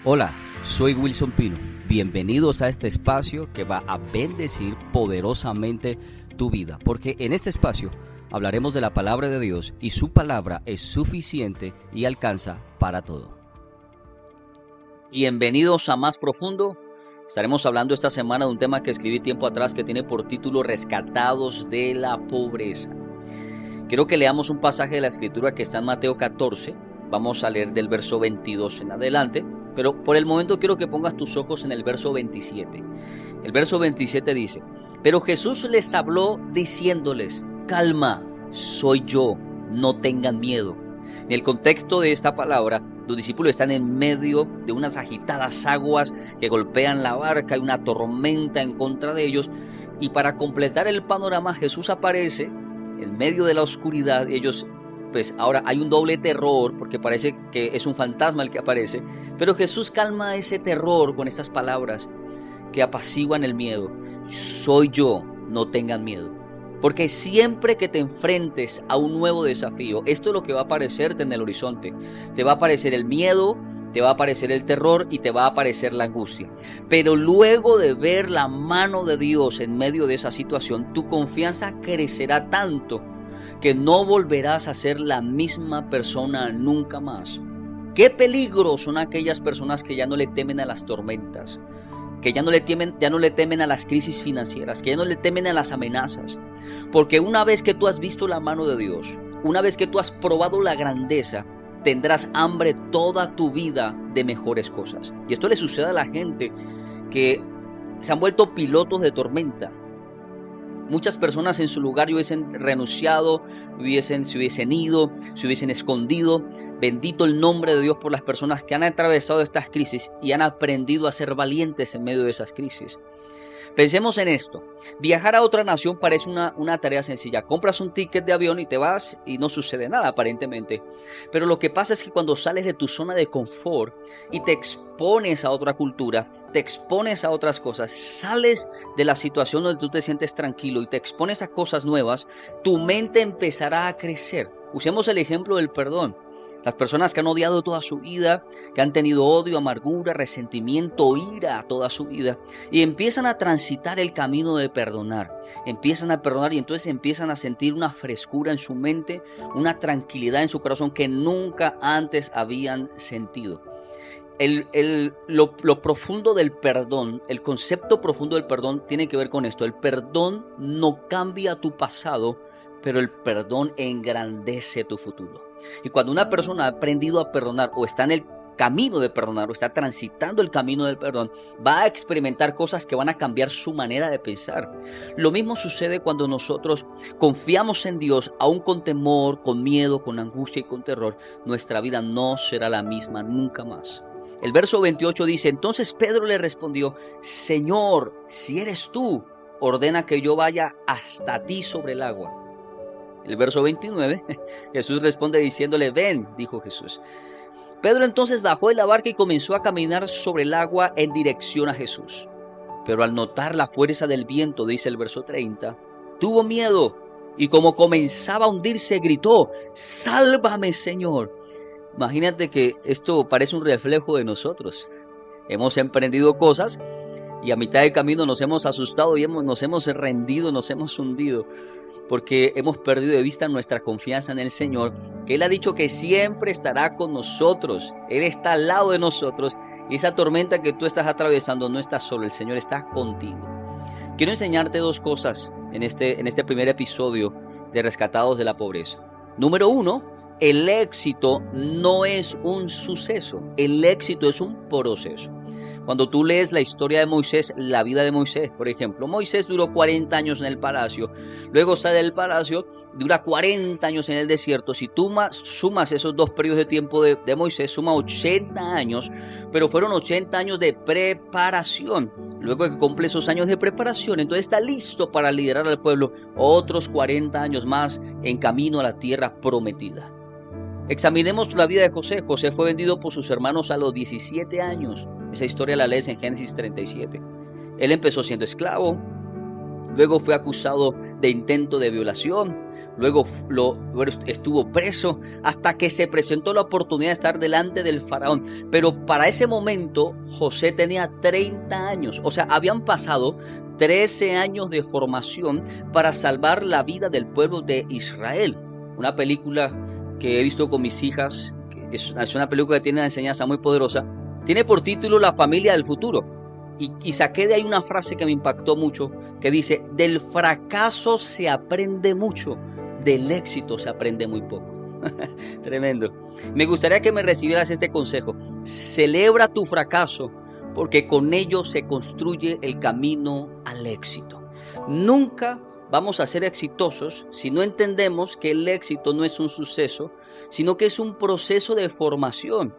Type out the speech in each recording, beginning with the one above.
Hola, soy Wilson Pino. Bienvenidos a este espacio que va a bendecir poderosamente tu vida, porque en este espacio hablaremos de la palabra de Dios y su palabra es suficiente y alcanza para todo. Bienvenidos a Más Profundo. Estaremos hablando esta semana de un tema que escribí tiempo atrás que tiene por título Rescatados de la Pobreza. Quiero que leamos un pasaje de la Escritura que está en Mateo 14. Vamos a leer del verso 22 en adelante, pero por el momento quiero que pongas tus ojos en el verso 27. El verso 27 dice: Pero Jesús les habló diciéndoles: calma, soy yo, no tengan miedo. En el contexto de esta palabra, los discípulos están en medio de unas agitadas aguas que golpean la barca, hay una tormenta en contra de ellos, y para completar el panorama, Jesús aparece en medio de la oscuridad. Ellos, pues ahora hay un doble terror porque parece que es un fantasma el que aparece, pero Jesús calma ese terror con estas palabras que apaciguan el miedo: soy yo, no tengan miedo. Porque siempre que te enfrentes a un nuevo desafío, esto es lo que va a aparecerte en el horizonte. Te va a aparecer el miedo, te va a aparecer el terror y te va a aparecer la angustia. Pero luego de ver la mano de Dios en medio de esa situación, tu confianza crecerá tanto que no volverás a ser la misma persona nunca más. Qué peligro son aquellas personas que ya no le temen a las tormentas, que ya no le temen a las crisis financieras, que ya no le temen a las amenazas. Porque una vez que tú has visto la mano de Dios, una vez que tú has probado la grandeza, tendrás hambre toda tu vida de mejores cosas. Y esto le sucede a la gente que se han vuelto pilotos de tormenta. Muchas personas en su lugar hubiesen renunciado, se hubiesen ido, se hubiesen escondido. Bendito el nombre de Dios por las personas que han atravesado estas crisis y han aprendido a ser valientes en medio de esas crisis. Pensemos en esto. Viajar a otra nación parece una tarea sencilla. Compras un ticket de avión y te vas y no sucede nada aparentemente. Pero lo que pasa es que cuando sales de tu zona de confort y te expones a otra cultura, te expones a otras cosas, sales de la situación donde tú te sientes tranquilo y te expones a cosas nuevas, tu mente empezará a crecer. Usemos el ejemplo del perdón. Las personas que han odiado toda su vida, que han tenido odio, amargura, resentimiento, ira toda su vida, y empiezan a transitar el camino de perdonar. Empiezan a perdonar y entonces empiezan a sentir una frescura en su mente, una tranquilidad en su corazón que nunca antes habían sentido. Lo profundo del perdón, el concepto profundo del perdón tiene que ver con esto. El perdón no cambia tu pasado, pero el perdón engrandece tu futuro. Y cuando una persona ha aprendido a perdonar o está en el camino de perdonar o está transitando el camino del perdón, va a experimentar cosas que van a cambiar su manera de pensar. Lo mismo sucede cuando nosotros confiamos en Dios, aún con temor, con miedo, con angustia y con terror. Nuestra vida no será la misma nunca más. El verso 28 dice: Entonces Pedro le respondió: Señor, si eres tú, ordena que yo vaya hasta ti sobre el agua. El verso 29, Jesús responde diciéndole: ven, dijo Jesús. Pedro entonces bajó de la barca y comenzó a caminar sobre el agua en dirección a Jesús. Pero al notar la fuerza del viento, dice el verso 30, tuvo miedo y como comenzaba a hundirse, gritó: ¡sálvame, Señor! Imagínate que esto parece un reflejo de nosotros. Hemos emprendido cosas y a mitad de camino nos hemos asustado y nos hemos rendido, nos hemos hundido, porque hemos perdido de vista nuestra confianza en el Señor, que Él ha dicho que siempre estará con nosotros. Él está al lado de nosotros y esa tormenta que tú estás atravesando no estás solo, el Señor está contigo. Quiero enseñarte dos cosas en este primer episodio de Rescatados de la Pobreza. Número 1, el éxito no es un suceso, el éxito es un proceso. Cuando tú lees la historia de Moisés, la vida de Moisés, por ejemplo, Moisés duró 40 años en el palacio, luego sale del palacio, dura 40 años en el desierto. Si tú sumas esos dos periodos de tiempo de Moisés, suma 80 años, pero fueron 80 años de preparación. Luego de que cumple esos años de preparación, entonces está listo para liderar al pueblo otros 40 años más en camino a la tierra prometida. Examinemos la vida de José. José fue vendido por sus hermanos a los 17 años. Esa historia la lees en Génesis 37. Él empezó siendo esclavo, luego fue acusado de intento de violación, luego estuvo preso hasta que se presentó la oportunidad de estar delante del faraón. Pero para ese momento José tenía 30 años, o sea, habían pasado 13 años de formación para salvar la vida del pueblo de Israel. Una película que he visto con mis hijas, que es una película que tiene una enseñanza muy poderosa, tiene por título La familia del futuro. Y saqué de ahí una frase que me impactó mucho, que dice: del fracaso se aprende mucho, del éxito se aprende muy poco. Tremendo. Me gustaría que me recibieras este consejo: celebra tu fracaso, porque con ello se construye el camino al éxito. Nunca vamos a ser exitosos si no entendemos que el éxito no es un suceso, sino que es un proceso de formación.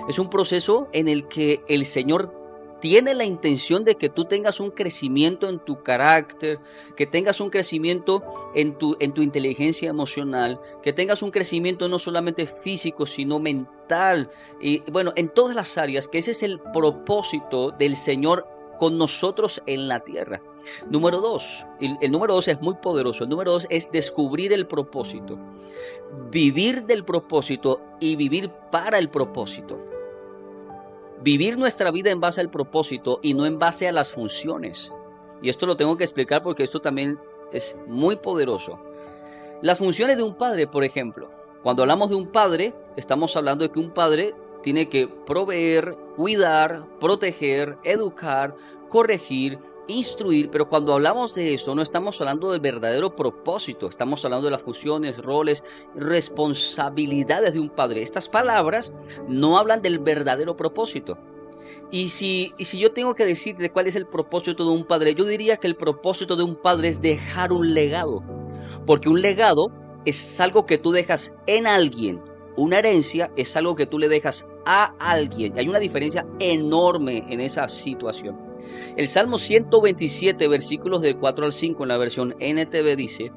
Es un proceso en el que el Señor tiene la intención de que tú tengas un crecimiento en tu carácter, que tengas un crecimiento en tu inteligencia emocional, que tengas un crecimiento no solamente físico, sino mental, y bueno, en todas las áreas, que ese es el propósito del Señor con nosotros en la tierra. Número 2, el número 2 es muy poderoso. El número 2 es descubrir el propósito, vivir del propósito y vivir para el propósito. Vivir nuestra vida en base al propósito y no en base a las funciones. Y esto lo tengo que explicar porque esto también es muy poderoso. Las funciones de un padre, por ejemplo. Cuando hablamos de un padre, estamos hablando de que un padre tiene que proveer, cuidar, proteger, educar, corregir, instruir. Pero cuando hablamos de esto, no estamos hablando del verdadero propósito. Estamos hablando de las funciones, roles, responsabilidades de un padre. Estas palabras no hablan del verdadero propósito. Y si yo tengo que decirte cuál es el propósito de un padre, yo diría que el propósito de un padre es dejar un legado. Porque un legado es algo que tú dejas en alguien. Una herencia es algo que tú le dejas a alguien. Hay una diferencia enorme en esa situación. El Salmo 127, versículos del 4 al 5 en la versión NTV dice: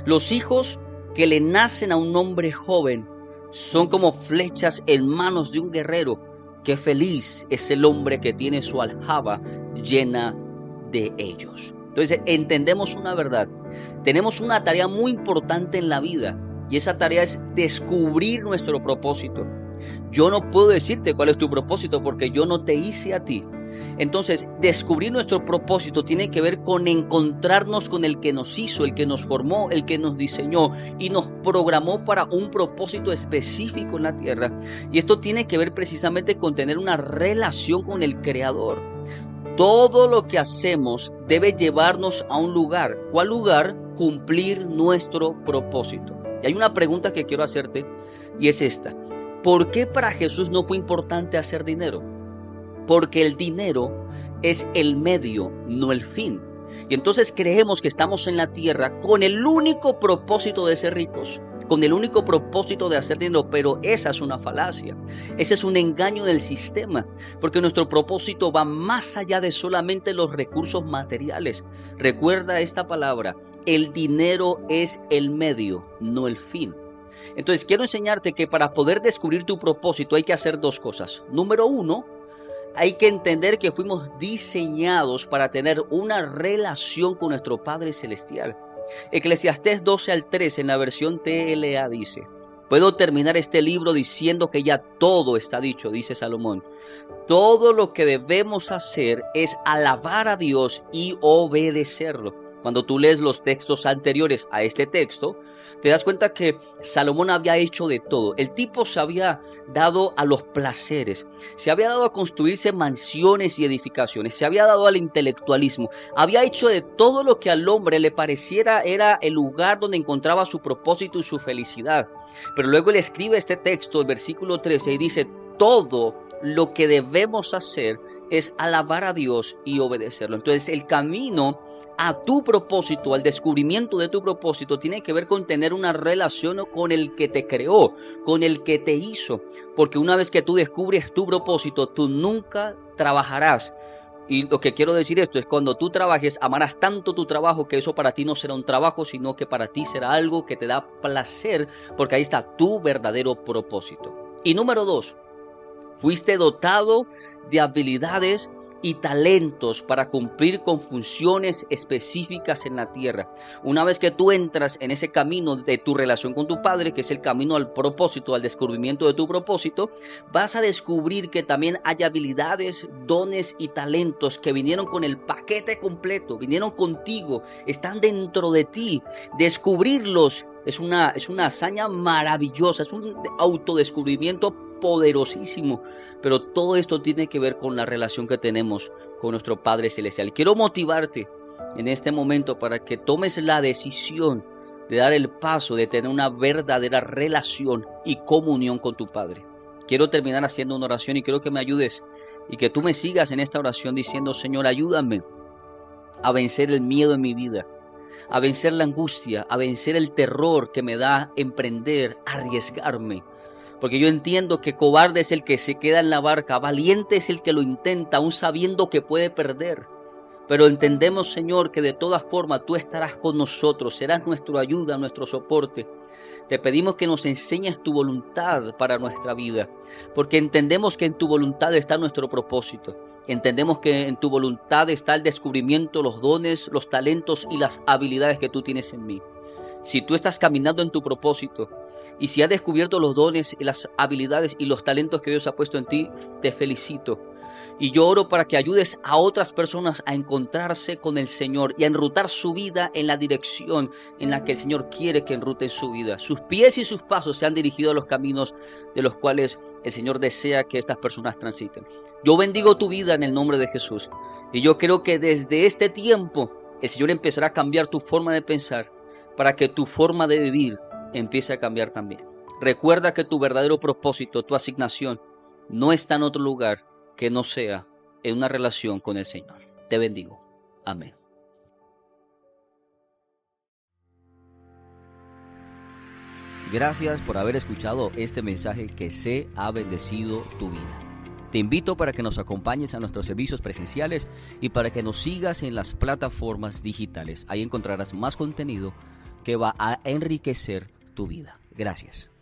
los hijos que le nacen a un hombre joven son como flechas en manos de un guerrero. Qué feliz es el hombre que tiene su aljaba llena de ellos. Entonces entendemos una verdad. Tenemos una tarea muy importante en la vida y esa tarea es descubrir nuestro propósito. Yo no puedo decirte cuál es tu propósito porque yo no te hice a ti. Entonces, descubrir nuestro propósito tiene que ver con encontrarnos con el que nos hizo, el que nos formó, el que nos diseñó y nos programó para un propósito específico en la tierra. Y esto tiene que ver precisamente con tener una relación con el Creador. Todo lo que hacemos debe llevarnos a un lugar. ¿Cuál lugar? Cumplir nuestro propósito. Y hay una pregunta que quiero hacerte y es esta: ¿por qué para Jesús no fue importante hacer dinero? Porque el dinero es el medio, no el fin. Y entonces creemos que estamos en la tierra con el único propósito de ser ricos, con el único propósito de hacer dinero, pero esa es una falacia. Ese es un engaño del sistema, porque nuestro propósito va más allá de solamente los recursos materiales. Recuerda esta palabra: el dinero es el medio, no el fin. Entonces quiero enseñarte que para poder descubrir tu propósito hay que hacer dos cosas. Número 1, hay que entender que fuimos diseñados para tener una relación con nuestro Padre Celestial. Eclesiastés 12 al 13 en la versión TLA dice: puedo terminar este libro diciendo que ya todo está dicho, dice Salomón. Todo lo que debemos hacer es alabar a Dios y obedecerlo. Cuando tú lees los textos anteriores a este texto, te das cuenta que Salomón había hecho de todo. El tipo se había dado a los placeres, se había dado a construirse mansiones y edificaciones, se había dado al intelectualismo, había hecho de todo lo que al hombre le pareciera era el lugar donde encontraba su propósito y su felicidad. Pero luego él escribe este texto, el versículo 13, y dice: todo lo que debemos hacer es alabar a Dios y obedecerlo. Entonces el camino a tu propósito, al descubrimiento de tu propósito, tiene que ver con tener una relación con el que te creó, con el que te hizo. Porque una vez que tú descubres tu propósito, tú nunca trabajarás. Y lo que quiero decir esto es: cuando tú trabajes, amarás tanto tu trabajo que eso para ti no será un trabajo, sino que para ti será algo que te da placer, porque ahí está tu verdadero propósito. Y número 2, fuiste dotado de habilidades y talentos para cumplir con funciones específicas en la tierra. Una vez que tú entras en ese camino de tu relación con tu Padre, que es el camino al propósito, al descubrimiento de tu propósito, vas a descubrir que también hay habilidades, dones y talentos que vinieron con el paquete completo, vinieron contigo, están dentro de ti. Descubrirlos es una hazaña maravillosa, es un autodescubrimiento poderosísimo, pero todo esto tiene que ver con la relación que tenemos con nuestro Padre Celestial. Quiero motivarte en este momento para que tomes la decisión de dar el paso, de tener una verdadera relación y comunión con tu Padre. Quiero terminar haciendo una oración y quiero que me ayudes y que tú me sigas en esta oración diciendo: Señor, ayúdame a vencer el miedo en mi vida, a vencer la angustia, a vencer el terror que me da emprender, arriesgarme. Porque yo entiendo que cobarde es el que se queda en la barca, valiente es el que lo intenta, aún sabiendo que puede perder. Pero entendemos, Señor, que de todas formas tú estarás con nosotros, serás nuestra ayuda, nuestro soporte. Te pedimos que nos enseñes tu voluntad para nuestra vida, porque entendemos que en tu voluntad está nuestro propósito. Entendemos que en tu voluntad está el descubrimiento, los dones, los talentos y las habilidades que tú tienes en mí. Si tú estás caminando en tu propósito y si has descubierto los dones y las habilidades y los talentos que Dios ha puesto en ti, te felicito. Y yo oro para que ayudes a otras personas a encontrarse con el Señor y a enrutar su vida en la dirección en la que el Señor quiere que enruten su vida. Sus pies y sus pasos se han dirigido a los caminos de los cuales el Señor desea que estas personas transiten. Yo bendigo tu vida en el nombre de Jesús. Y yo creo que desde este tiempo el Señor empezará a cambiar tu forma de pensar para que tu forma de vivir empiece a cambiar también. Recuerda que tu verdadero propósito, tu asignación, no está en otro lugar que no sea en una relación con el Señor. Te bendigo. Amén. Gracias por haber escuchado este mensaje que se ha bendecido tu vida. Te invito para que nos acompañes a nuestros servicios presenciales y para que nos sigas en las plataformas digitales. Ahí encontrarás más contenido que va a enriquecer tu vida. Gracias.